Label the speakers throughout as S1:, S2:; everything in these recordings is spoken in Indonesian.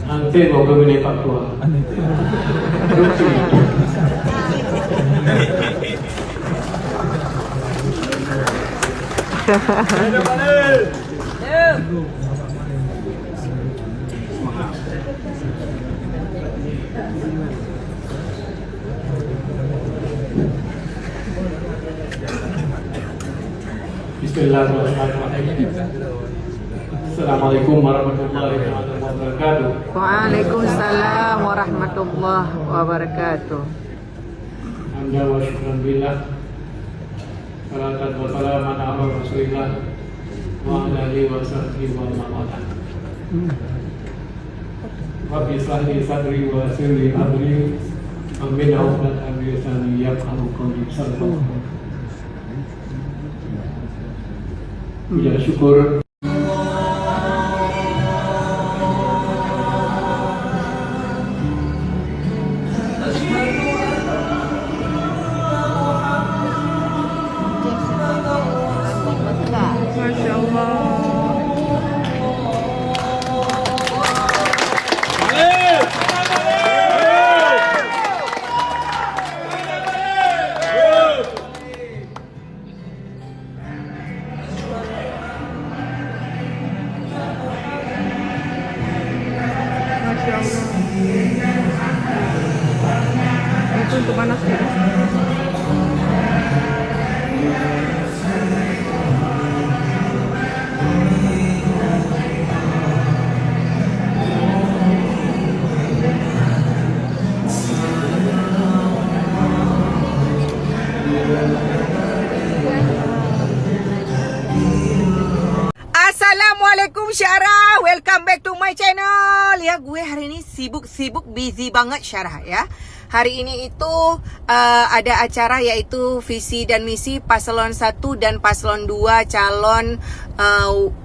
S1: Nanti mau ke Bini Papua. Bismillahirrahmanirrahim. Assalamualaikum warahmatullahi wabarakatuh.
S2: Waalaikumsalam warahmatullahi wabarakatuh.
S1: Hamdan wa syukran billah. Salatan wa salaman ala Rasulillah wa ala alihi wa sahbihi wa man wala. Rabbi shrah li sadri wa yassir li amri amin awqat amri sani yafqahu qawli. Puja syukur
S2: Masya Allah. Masya Allah. Itu untuk panas ya? Assalamualaikum Syarah, welcome back to my channel. Ya, gue hari ini sibuk busy banget Syarah ya. Hari ini itu ada acara yaitu visi dan misi paslon 1 dan paslon 2 calon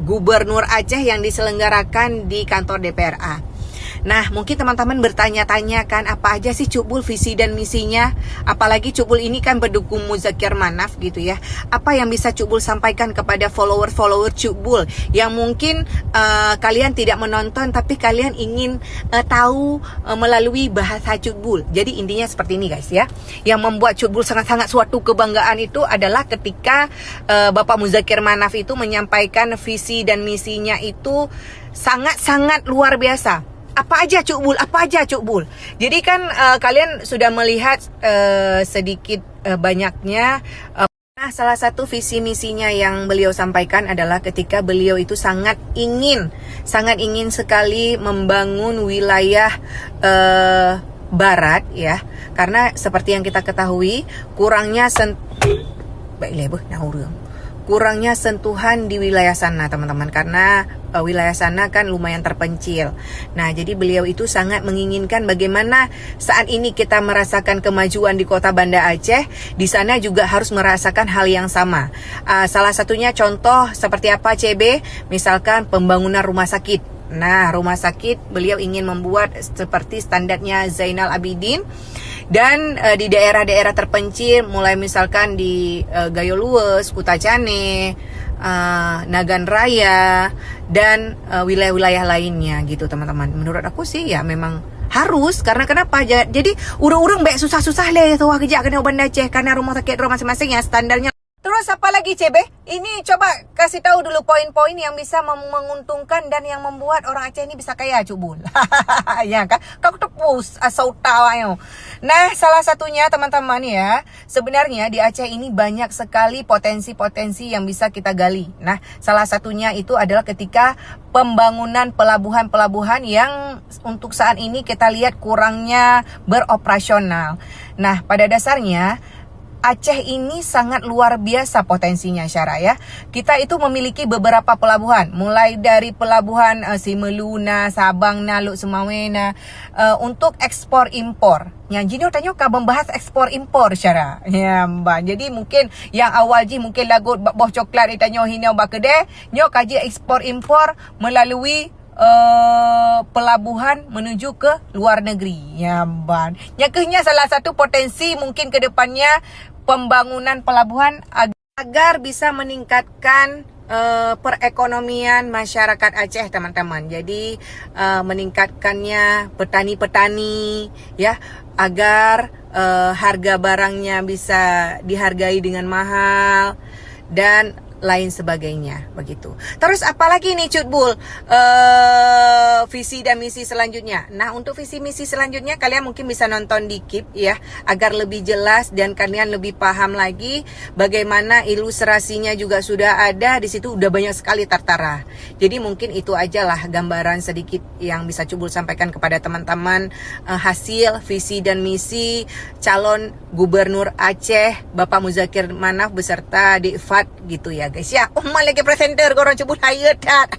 S2: gubernur Aceh yang diselenggarakan di kantor DPRA. Nah, mungkin teman-teman bertanya-tanya kan apa aja sih Cukbul visi dan misinya? Apalagi Cukbul ini kan berdukung Muzakir Manaf gitu ya. Apa yang bisa Cukbul sampaikan kepada follower-follower Cukbul yang mungkin kalian tidak menonton tapi kalian ingin tahu melalui bahasa Cukbul. Jadi intinya seperti ini guys ya. Yang membuat Cukbul sangat-sangat suatu kebanggaan itu adalah ketika Bapak Muzakir Manaf itu menyampaikan visi dan misinya itu sangat-sangat luar biasa. Apa aja Cukbul? Apa aja Cukbul? Jadi kan kalian sudah melihat sedikit banyaknya. Nah, salah satu visi misinya yang beliau sampaikan adalah ketika beliau itu sangat ingin sekali membangun wilayah barat ya. Karena seperti yang kita ketahui kurangnya sentuhan di wilayah sana teman-teman, karena wilayah sana kan lumayan terpencil. Nah, jadi beliau itu sangat menginginkan bagaimana saat ini kita merasakan kemajuan di kota Banda Aceh, di sana juga harus merasakan hal yang sama. Salah satunya contoh seperti apa CB, misalkan pembangunan rumah sakit. Nah, rumah sakit beliau ingin membuat seperti standarnya Zainal Abidin. Dan di daerah-daerah terpencil, mulai misalkan di Gayo Lues, Kutacane, Nagan Raya, dan wilayah-wilayah lainnya gitu teman-teman. Menurut aku sih ya memang harus, karena kenapa? Jadi urung-urung baik susah-susah leh tuh kerja kena Banda Aceh karena rumah sakit masing-masing ya standarnya. Terus apa lagi CB? Ini coba kasih tahu dulu poin-poin yang bisa menguntungkan dan yang membuat orang Aceh ini bisa kaya Cukbul. Ya kan? Kau tepus asal tahu ayo. Nah, salah satunya teman-teman ya, sebenarnya di Aceh ini banyak sekali potensi-potensi yang bisa kita gali. Nah, salah satunya itu adalah ketika pembangunan pelabuhan-pelabuhan yang untuk saat ini kita lihat kurangnya beroperasional. Nah, pada dasarnya Aceh ini sangat luar biasa potensinya Syara ya. Kita itu memiliki beberapa pelabuhan, mulai dari pelabuhan Simeluna, Sabang, Naluk, Semawena untuk ekspor impor. Yang Jino tanya kah membahas ekspor impor Syara. Ya mbak. Jadi mungkin yang awal mungkin lagu boh coklat ditanya hinau bakede, nyo kaji ekspor impor melalui pelabuhan menuju ke luar negeri. Ya ban. Nyakehnya salah satu potensi mungkin ke depannya pembangunan pelabuhan agar bisa meningkatkan perekonomian masyarakat Aceh teman-teman. Jadi meningkatkannya petani-petani ya, agar harga barangnya bisa dihargai dengan mahal dan lain sebagainya begitu. Terus apalagi nih Cutbul visi dan misi selanjutnya. Nah, untuk visi misi selanjutnya kalian mungkin bisa nonton di KIP ya, agar lebih jelas dan kalian lebih paham lagi bagaimana ilustrasinya juga sudah ada di situ, udah banyak sekali tertera. Jadi mungkin itu aja lah gambaran sedikit yang bisa Cutbul sampaikan kepada teman-teman hasil visi dan misi calon Gubernur Aceh Bapak Muzakir Manaf beserta Dikfat gitu ya guys ya. Lagi presenter korang Cutbul haya tak.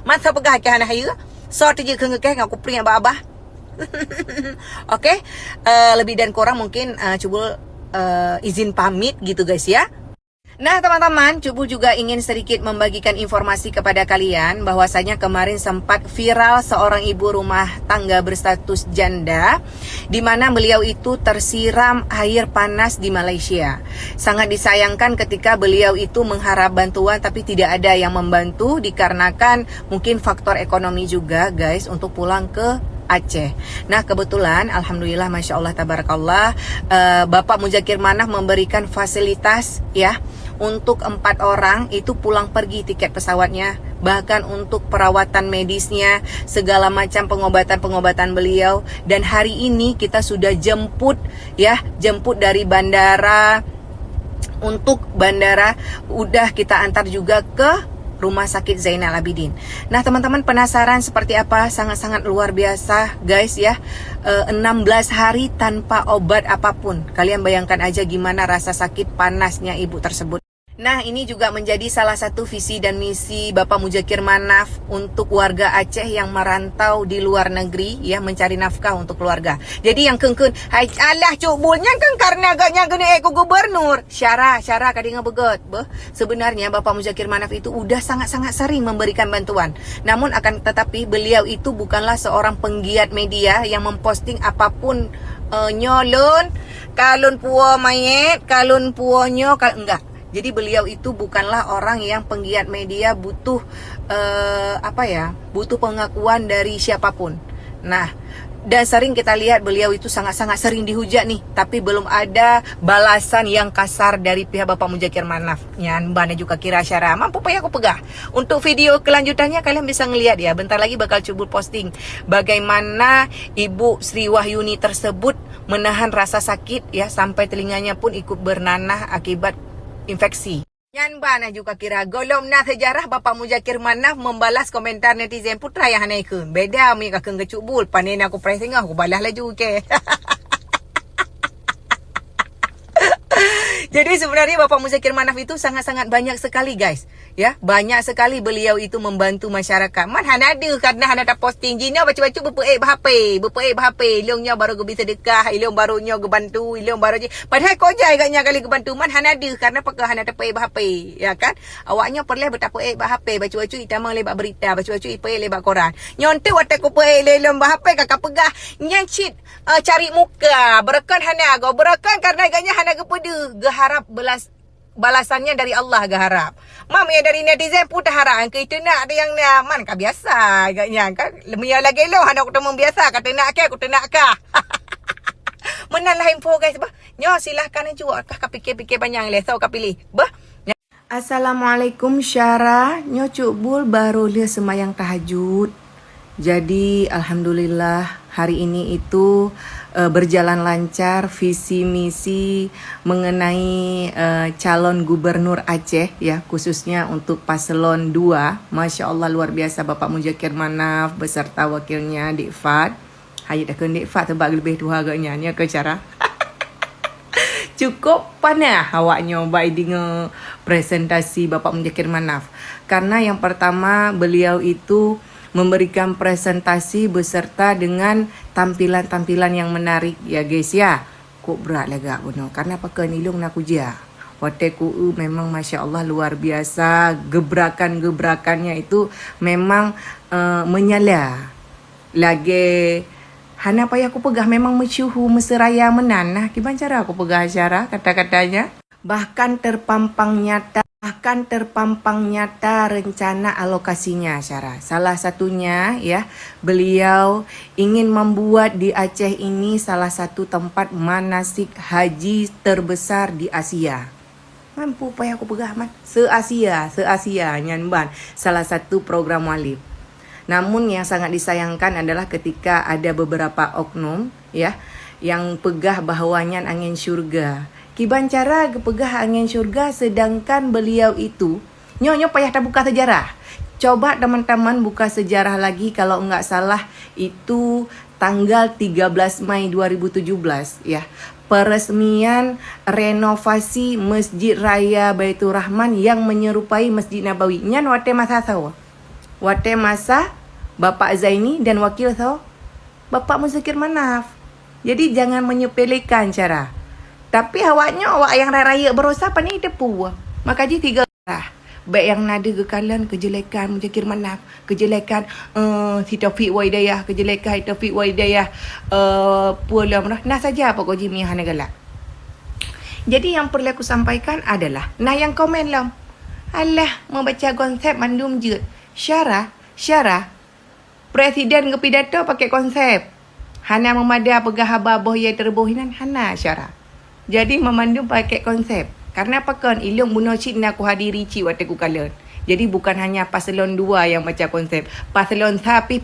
S2: Masa pegah ke hana haya. So je ke ngekeh aku peringat babah. Oke, lebih dan kurang mungkin Cutbul izin pamit gitu guys ya. Nah teman-teman, Cutbul juga ingin sedikit membagikan informasi kepada kalian bahwasanya kemarin sempat viral seorang ibu rumah tangga berstatus janda, di mana beliau itu tersiram air panas di Malaysia. Sangat disayangkan ketika beliau itu mengharap bantuan tapi tidak ada yang membantu, dikarenakan mungkin faktor ekonomi juga guys untuk pulang ke Aceh. Nah kebetulan alhamdulillah masya Allah tabarakallah, Bapak Muzakir Manaf memberikan fasilitas ya untuk 4 orang itu pulang pergi tiket pesawatnya, bahkan untuk perawatan medisnya, segala macam pengobatan beliau. Dan hari ini kita sudah jemput dari bandara, untuk bandara udah kita antar juga ke Rumah Sakit Zainal Abidin. Nah teman-teman penasaran seperti apa? Sangat-sangat luar biasa guys ya. 16 hari tanpa obat apapun. Kalian bayangkan aja gimana rasa sakit panasnya ibu tersebut. Nah ini juga menjadi salah satu visi dan misi Bapak Muzakir Manaf untuk warga Aceh yang merantau di luar negeri ya, mencari nafkah untuk keluarga. Jadi yang kengkun, hai alah Cutbulnya kan karena agaknya gini gubernur. Syarah kadang begot. Sebenarnya Bapak Muzakir Manaf itu udah sangat-sangat sering memberikan bantuan. Namun akan tetapi beliau itu bukanlah seorang penggiat media yang memposting apapun nyolon, kalun puo mayet, kalun puonyo, enggak. Jadi beliau itu bukanlah orang yang penggiat media, butuh butuh pengakuan dari siapapun. Nah, dan sering kita lihat beliau itu sangat-sangat sering dihujat nih, tapi belum ada balasan yang kasar dari pihak Bapak Muzakir Manaf. Nyan bana juga kira syara mampu payah aku pegah. Untuk video kelanjutannya kalian bisa ngelihat ya, bentar lagi bakal Cutbul posting bagaimana Ibu Sri Wahyuni tersebut menahan rasa sakit ya, sampai telinganya pun ikut bernanah akibat infeksi. Yan bana juga kira golom na sejarah Bapak Muzakir Manaf membalas komentar netizen putra yang hanaikun. Beda mi kakeng ke Cutbul, panen aku pressing aku balas laju ke. Jadi sebenarnya Bapak Muzakir Manaf itu sangat-sangat banyak sekali guys. Ya, banyak sekali beliau itu membantu masyarakat. Man hana ada karena hana tak posting jina baca-baca berpeik berhape. Ilongnya baru ge bisa sedekah, ilong barunya ge bantu, ilong baru je. Padahal kau jai agaknya kali ge bantu man hana ada karena pakah hana tak peik berhape, ya kan? Awaknya perlu bertapeik berhape, baca-baca itamang lebak berita, baca-baca ipeik lebak koran. Nyonte watak ko peik ilong berhape kakak pegah nyancit cari muka. Berakan hana go, berakan karena agaknya hana ge pede, ge harap balasannya dari Allah agak harap. Mam ya dari netizen pun tak harap ke itu nak ada yang man kah biasa agaknya kan. Lemia lagi lo hendak aku temu biasa kata nak ke aku nak kah. Menalah info guys bah. Nyo silahkan juga kah fikir-fikir banyak lesau kah pilih. Bah. Assalamualaikum Syara. Nyo Cutbul baru lihat semayang tahajud. Jadi alhamdulillah hari ini itu berjalan lancar visi misi mengenai calon gubernur Aceh ya, khususnya untuk paslon 2. Masya Allah luar biasa Bapak Muzakir Manaf beserta wakilnya Dikfat. Hayat akan Dikfat tebak lebih dua agaknya ni ke cara. Cukup panah awaknya baik dengan presentasi Bapak Muzakir Manaf. Karena yang pertama beliau itu memberikan presentasi beserta dengan tampilan-tampilan yang menarik ya guys ya. Kok berat lega benar karena pakai nilung nak uja. Wateku memang Masya Allah luar biasa. Gebrakan-gebrakannya itu memang menyala. Lagi hana payah aku pegah memang mesyuhu meseraya menanah. Gimana cara aku pegah acara kata-katanya? Bahkan terpampang nyata akan terpampang nyata rencana alokasinya, Syara. Salah satunya ya, beliau ingin membuat di Aceh ini salah satu tempat manasik haji terbesar di Asia. Mampu payah aku pegah man. Se-Asia nyan ban. Salah satu program walif. Namun yang sangat disayangkan adalah ketika ada beberapa oknum ya yang pegah bahawanya angin syurga. Kiban cara pegah angin syurga sedangkan beliau itu nyo payah tak buka sejarah. Coba teman-teman buka sejarah lagi, kalau enggak salah itu tanggal 13 Mei 2017 ya. Peresmian renovasi Masjid Raya Baitur Rahman yang menyerupai Masjid Nabawi. Nyan wate masa sawa. Wate masa Bapak Zaini dan wakil sawa Bapak Muzakir Manaf. Jadi jangan menyepelekan cara. Tapi awak yang raya berosa apa ni tepu. Maka ji tiga lah. Baik yang nada kekalan, kejelekan Muzakir Manaf, kejelekan si Taufik Waidayah, kejelekan Taufik Waidayah Pulau Merah. Nah saja apa kau jimi hana galak. Jadi yang perlu aku sampaikan adalah, nah yang komen lah. Alah, membaca konsep mandum je. Syara, Presiden ke pidato pakai konsep. Hana memada pegah hababoh yang terbohinan, hana Syara. Jadi memandum pakai konsep. Karena apa kan? Ilung bunuh cik nak aku hadiri cik waktu ku kalan. Jadi bukan hanya paslon 2 yang baca konsep. Paslon sapi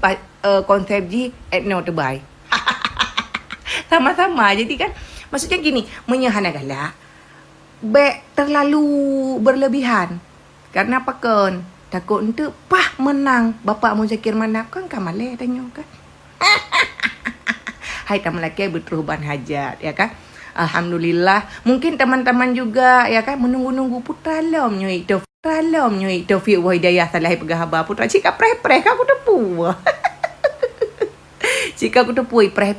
S2: konsep ji etno terbaik. Sama-sama. Jadi kan maksudnya gini, menyahana galak. Terlalu berlebihan. Karena apa kan? Takut untuk menang. Bapak Muzakir Manaf kan kamale tanya kan. Hai tamalaki berteruban hajat ya kan. Alhamdulillah. Mungkin teman-teman juga ya kan menunggu-nunggu putra lom nyoi Taufik Wahidayah salah pegah haba putra cika preh aku tepu. Cika aku tepu preh.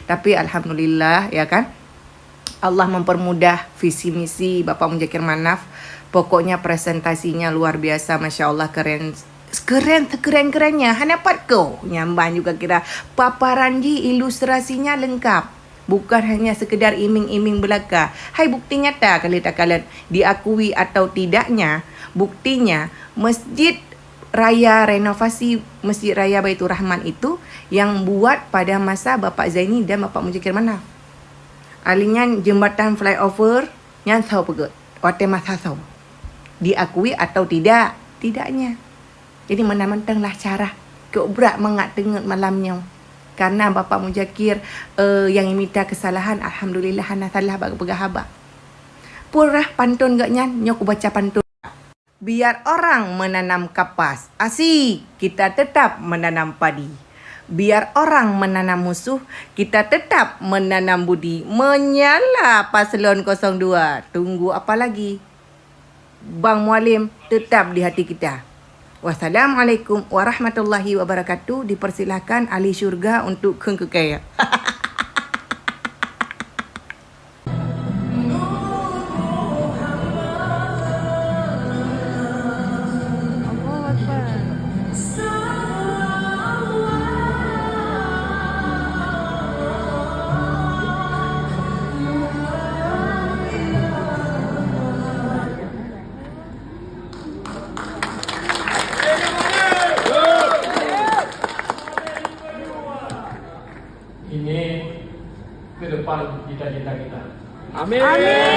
S2: Tapi alhamdulillah ya kan. Allah mempermudah visi misi Bapak Muzakir Manaf. Pokoknya presentasinya luar biasa, Masya Allah, keren-kerennya. Hanapat kau nyamban juga kira paparan di ilustrasinya lengkap. Bukan hanya sekedar iming-iming belaka. Hai bukti nyata kali tak kalian diakui atau tidaknya. Buktinya Masjid Raya renovasi Masjid Raya Baitur Rahman itu yang buat pada masa Bapak Zaini dan Bapak Muzakir Manaf. Alinyan jembatan flyover yang tahu pegut. Wate masa tahu. Diakui atau tidaknya. Jadi mentang-mentanglah cara keobrak mengat tengut malamnya. Karena Bapak Muzakir yang minta kesalahan, alhamdulillah hana salah bagi pegah. Purah pantun gaknya nyok baca pantun. Biar orang menanam kapas, asik kita tetap menanam padi. Biar orang menanam musuh, kita tetap menanam budi. Menyala paslon 02. Tunggu apa lagi? Bang Mualim tetap di hati kita. Wassalamualaikum warahmatullahi wabarakatuh. Dipersilakan ahli syurga untuk kekaya.
S1: Ini ke depan cita-cita kita.
S3: Amin.